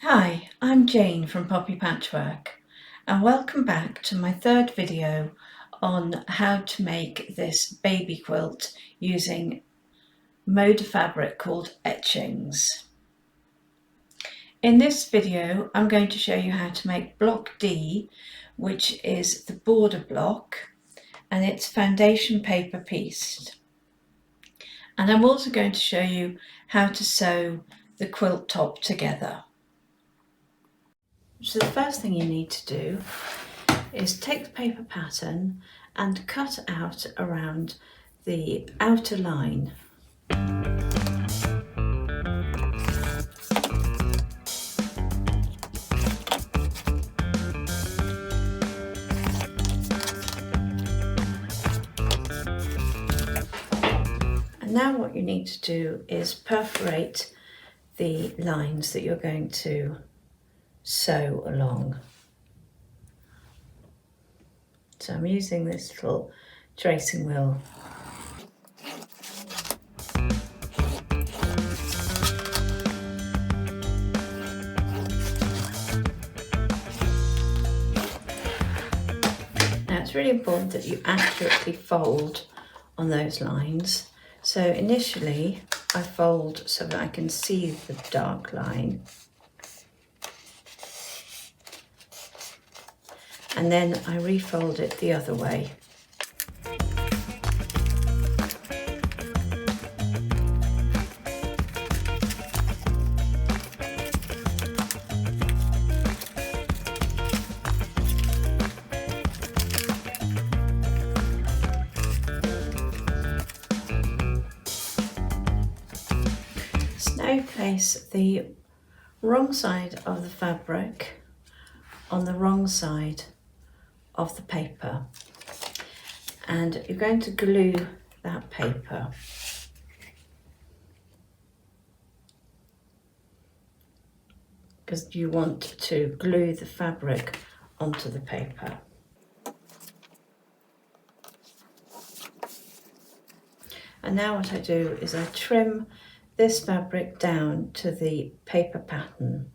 Hi, I'm Jayne from Poppy Patchwork and welcome back to my third video on how to make this baby quilt using mode fabric called Etchings. In this video I'm going to show you how to make block D, which is the border block, and it's foundation paper pieced. And I'm also going to show you how to sew the quilt top together. So the first thing you need to do is take the paper pattern and cut out around the outer line. And now what you need to do is perforate the lines that you're going to sew along. So I'm using this little tracing wheel. Now it's really important that you accurately fold on those lines. So initially I fold so that I can see the dark line. And then I refold it the other way. So now place the wrong side of the fabric on the wrong side of the paper, and you're going to glue that paper. Because you want to glue the fabric onto the paper. And now what I do is I trim this fabric down to the paper pattern.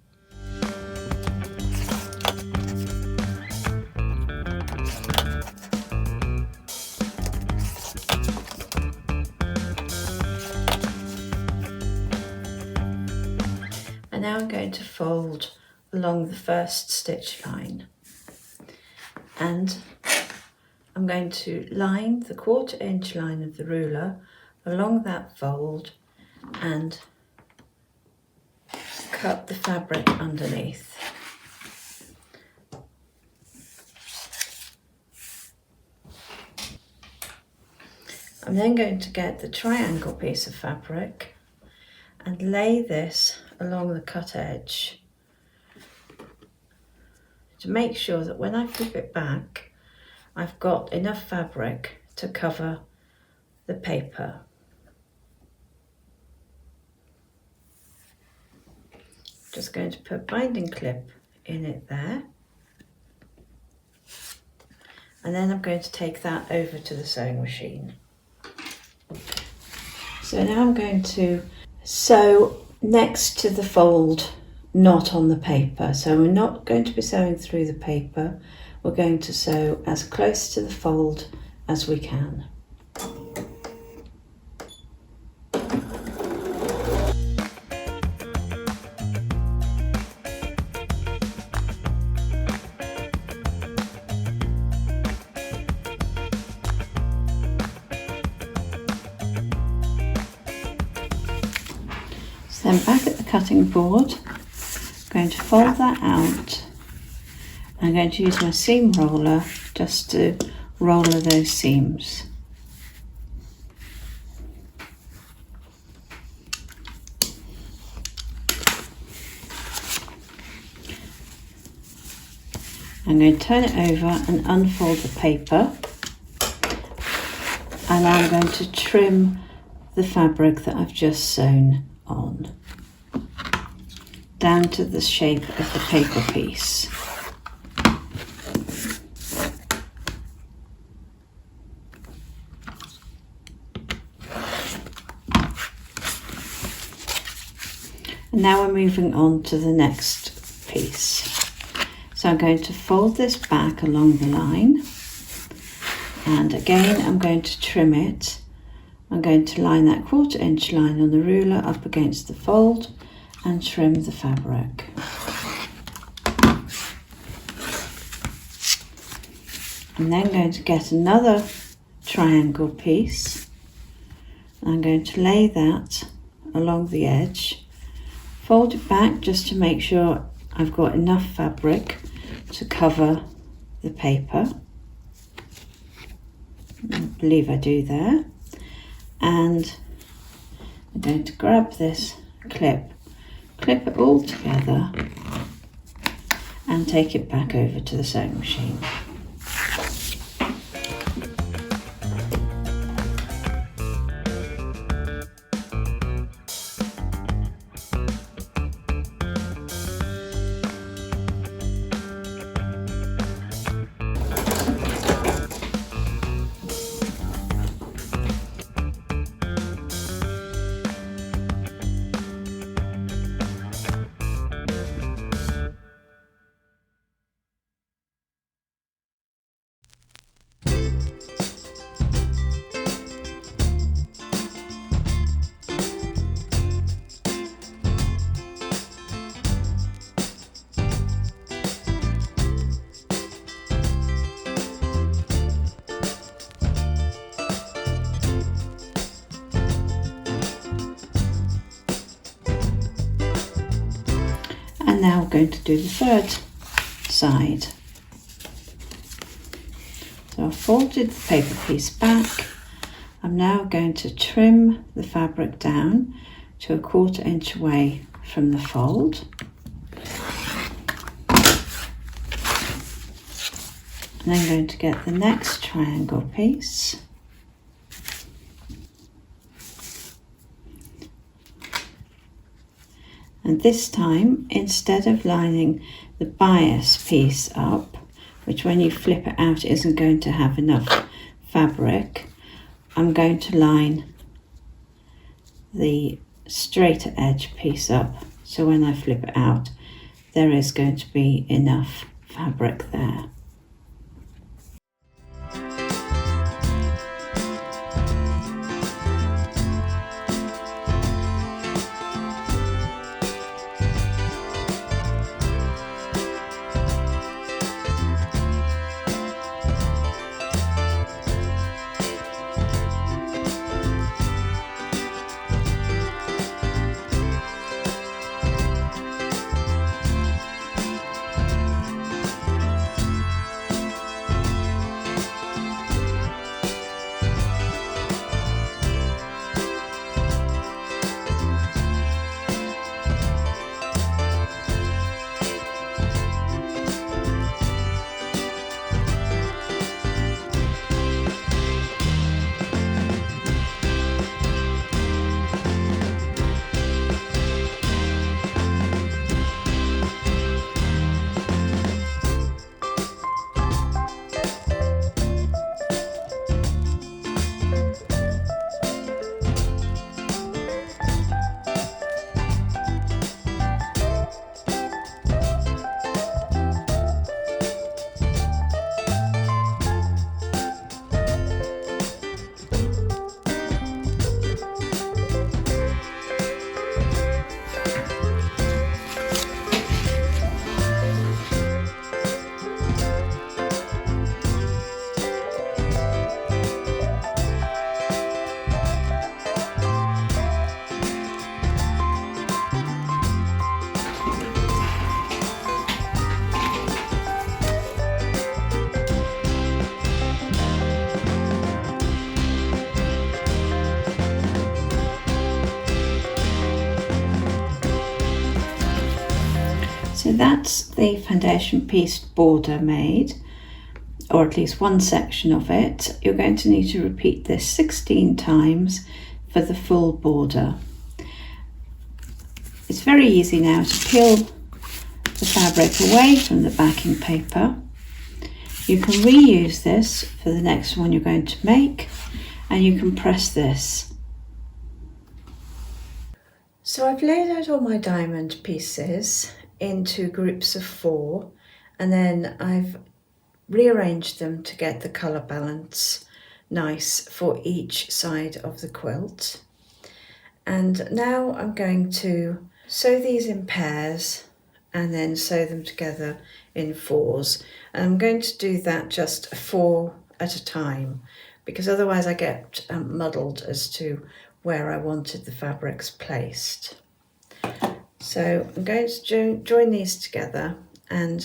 And now I'm going to fold along the first stitch line, and I'm going to line the 1/4 inch line of the ruler along that fold and cut the fabric underneath. I'm then going to get the triangle piece of fabric and lay this along the cut edge to make sure that when I flip it back, I've got enough fabric to cover the paper. Just going to put binding clip in it there. And then I'm going to take that over to the sewing machine. So now I'm going to sew next to the fold, not on the paper. So we're not going to be sewing through the paper. We're going to sew as close to the fold as we can. Then back at the cutting board, I'm going to fold that out. I'm going to use my seam roller just to roller those seams. I'm going to turn it over and unfold the paper, and I'm going to trim the fabric that I've just sewn on down to the shape of the paper piece. And now we're moving on to the next piece. So I'm going to fold this back along the line, and again I'm going to trim it. I'm going to line that 1/4 inch line on the ruler up against the fold and trim the fabric. I'm then going to get another triangle piece. I'm going to lay that along the edge, fold it back just to make sure I've got enough fabric to cover the paper. I believe I do there. And I'm going to grab this clip it all together and take it back over to the sewing machine. And now we're going to do the third side. So I've folded the paper piece back. I'm now going to trim the fabric down to 1/4 inch away from the fold. And I'm going to get the next triangle piece. And this time, instead of lining the bias piece up, which when you flip it out isn't going to have enough fabric, I'm going to line the straighter edge piece up. So when I flip it out, there is going to be enough fabric there. So that's the foundation piece border made, or at least one section of it. You're going to need to repeat this 16 times for the full border. It's very easy now to peel the fabric away from the backing paper. You can reuse this for the next one you're going to make, and you can press this. So I've laid out all my diamond pieces into groups of 4, and then I've rearranged them to get the colour balance nice for each side of the quilt. And now I'm going to sew these in pairs and then sew them together in 4s. And I'm going to do that just 4 at a time, because otherwise I get muddled as to where I wanted the fabrics placed. So I'm going to join these together, and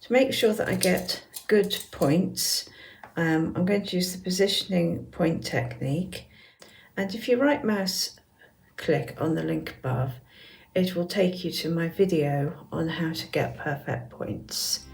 to make sure that I get good points, I'm going to use the positioning point technique. And if you right mouse click on the link above, it will take you to my video on how to get perfect points.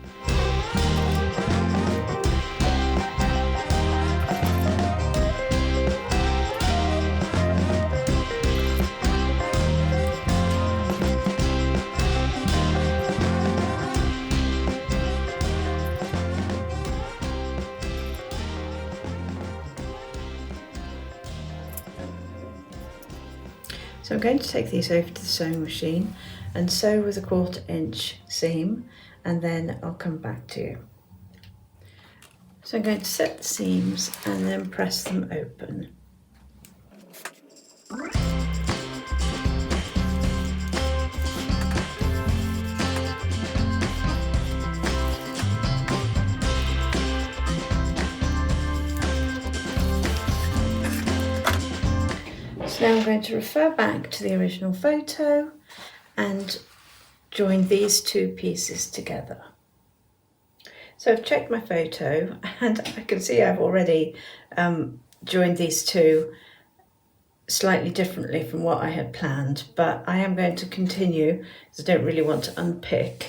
So I'm going to take these over to the sewing machine and sew with a 1/4 inch seam, and then I'll come back to you. So I'm going to set the seams and then press them open. So now I'm going to refer back to the original photo and join these 2 pieces together. So I've checked my photo and I can see I've already joined these 2 slightly differently from what I had planned, but I am going to continue because I don't really want to unpick.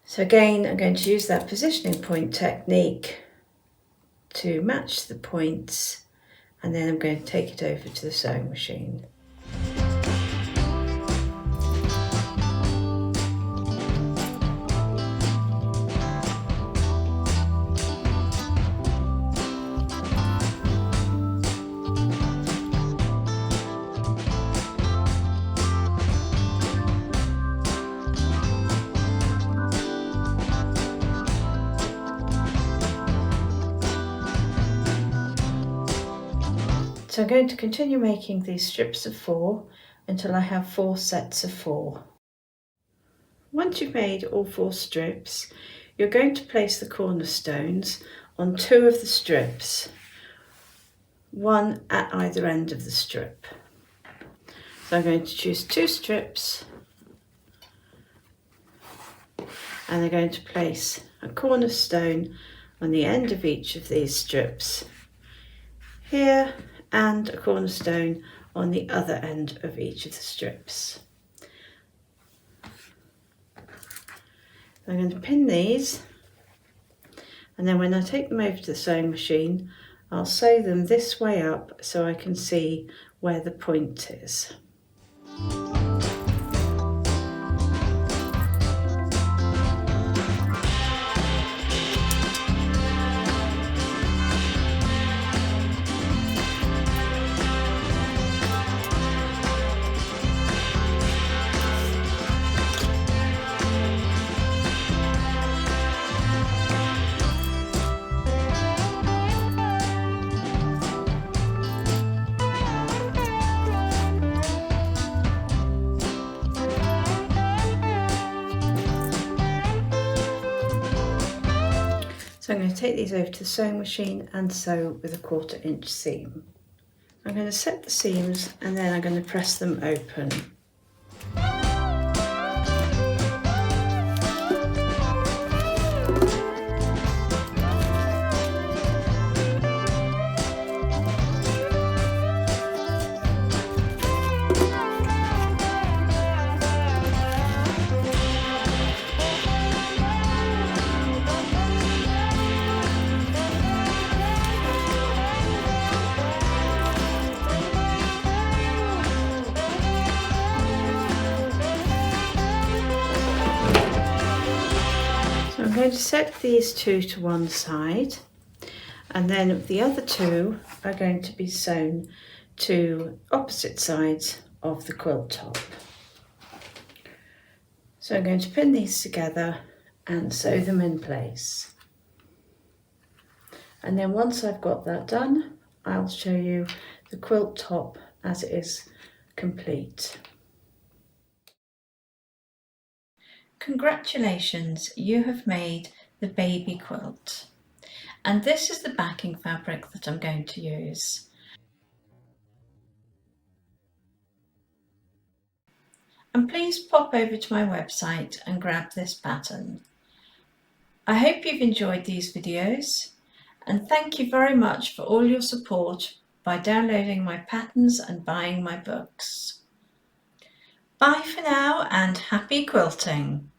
So again, I'm going to use that positioning point technique to match the points, and then I'm going to take it over to the sewing machine. So I'm going to continue making these strips of 4 until I have 4 sets of 4. Once you've made all 4 strips, you're going to place the cornerstones on 2 of the strips, 1 at either end of the strip. So I'm going to choose 2 strips, and I'm going to place a cornerstone on the end of each of these strips here, and a cornerstone on the other end of each of the strips. I'm going to pin these, and then when I take them over to the sewing machine, I'll sew them this way up so I can see where the point is. So I'm going to take these over to the sewing machine and sew with a 1/4 inch seam. I'm going to set the seams and then I'm going to press them open. I'm going to set these 2 to one side, and then the other 2 are going to be sewn to opposite sides of the quilt top. So I'm going to pin these together and sew them in place. And then once I've got that done, I'll show you the quilt top as it is complete. Congratulations, you have made the baby quilt. And this is the backing fabric that I'm going to use. And please pop over to my website and grab this pattern. I hope you've enjoyed these videos, and thank you very much for all your support by downloading my patterns and buying my books. Bye for now and happy quilting!